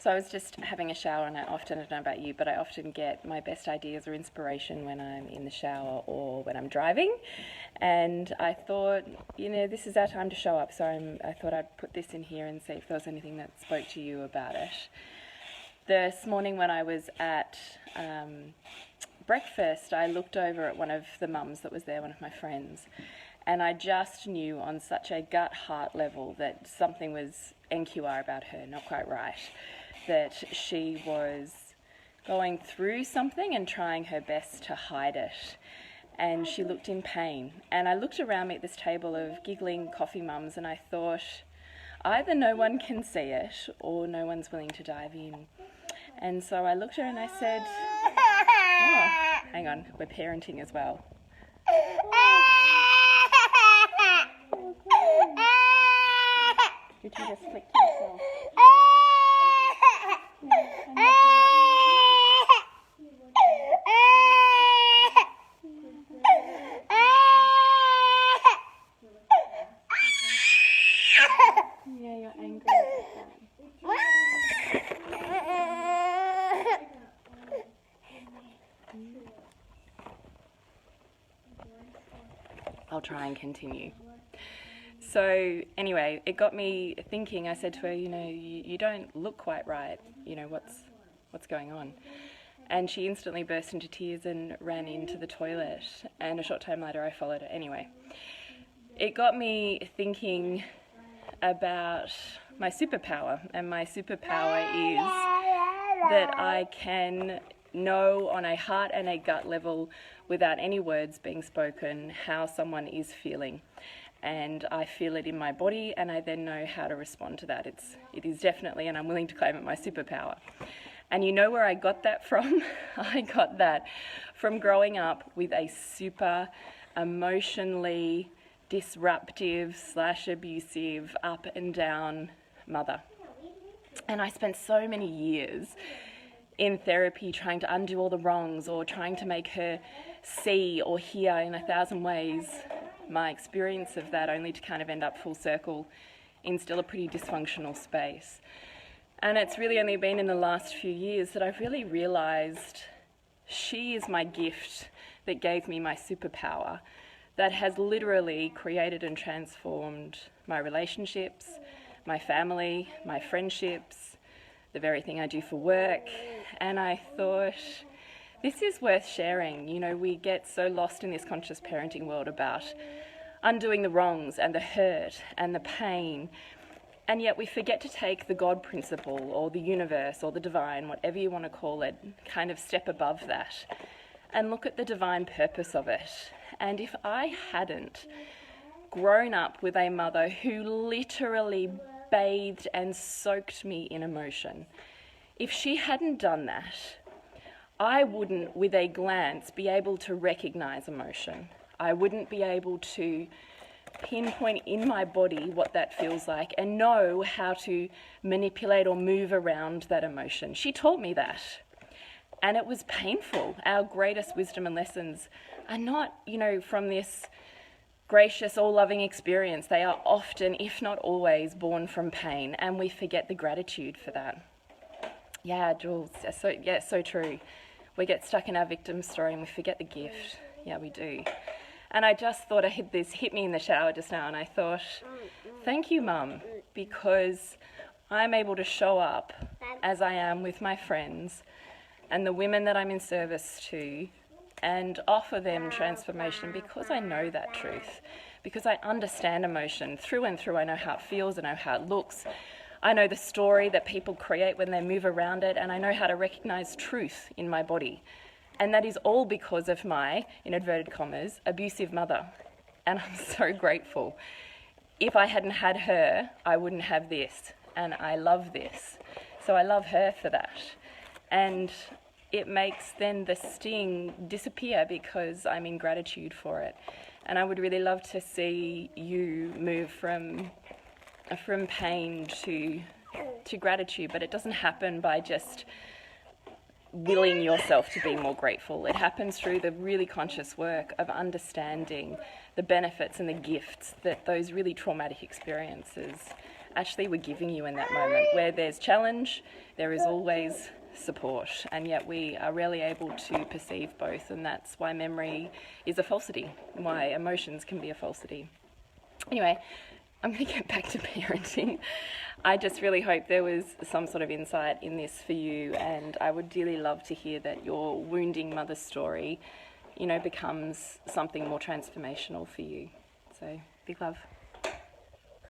So I was just having a shower, and I don't know about you, but I often get my best ideas or inspiration when I'm in the shower or when I'm driving. And I thought, this is our time to show up. So I thought I'd put this in here and see if there was anything that spoke to you about it. This morning when I was at breakfast, I looked over at one of the mums that was there, one of my friends, and I just knew on such a gut-heart level that something was NQR about her, not quite right, that she was going through something and trying her best to hide it. And she looked in pain. And I looked around me at this table of giggling coffee mums, and I thought, either no one can see it or no one's willing to dive in. And so I looked at her and I said, oh, hang on, we're parenting as well. You can just flick to yourself. Yeah, you're angry. I'll try and continue. So anyway, it got me thinking. I said to her, you don't look quite right. What's going on? And she instantly burst into tears and ran into the toilet. And a short time later, I followed her. Anyway, it got me thinking about my superpower. And my superpower is that I can know on a heart and a gut level, without any words being spoken, how someone is feeling. And I feel it in my body, and I then know how to respond to that. It is definitely, and I'm willing to claim it, my superpower. And you know where I got that from? I got that from growing up with a super emotionally disruptive / abusive, up and down mother. And I spent so many years in therapy trying to undo all the wrongs, or trying to make her see or hear in 1,000 ways my experience of that, only to kind of end up full circle in still a pretty dysfunctional space. And it's really only been in the last few years that I've really realised she is my gift that gave me my superpower, that has literally created and transformed my relationships, my family, my friendships, the very thing I do for work. And I thought, this is worth sharing. We get so lost in this conscious parenting world about undoing the wrongs and the hurt and the pain, and yet we forget to take the God principle or the universe or the divine, whatever you want to call it, kind of step above that and look at the divine purpose of it. And if I hadn't grown up with a mother who literally bathed and soaked me in emotion, if she hadn't done that, I wouldn't, with a glance, be able to recognize emotion. I wouldn't be able to pinpoint in my body what that feels like and know how to manipulate or move around that emotion. She taught me that, and it was painful. Our greatest wisdom and lessons are not, from this gracious, all-loving experience. They are often, if not always, born from pain, and we forget the gratitude for that. Yeah, Jules, so true. We get stuck in our victim story and we forget the gift. Yeah, we do. And I just thought this hit me in the shower just now, and I thought, thank you, Mum, because I'm able to show up as I am with my friends and the women that I'm in service to and offer them transformation because I know that truth, because I understand emotion through and through. I know how it feels, I know how it looks. I know the story that people create when they move around it, and I know how to recognize truth in my body. And that is all because of my, in inverted commas, abusive mother. And I'm so grateful. If I hadn't had her, I wouldn't have this. And I love this. So I love her for that. And it makes then the sting disappear because I'm in gratitude for it. And I would really love to see you move from pain to gratitude, but it doesn't happen by just willing yourself to be more grateful. It happens through the really conscious work of understanding the benefits and the gifts that those really traumatic experiences actually were giving you in that moment. Where there's challenge, there is always support, and yet we are rarely able to perceive both, and that's why memory is a falsity, why emotions can be a falsity. Anyway, I'm going to get back to parenting. I just really hope there was some sort of insight in this for you, and I would dearly love to hear that your wounding mother story, becomes something more transformational for you. So, big love.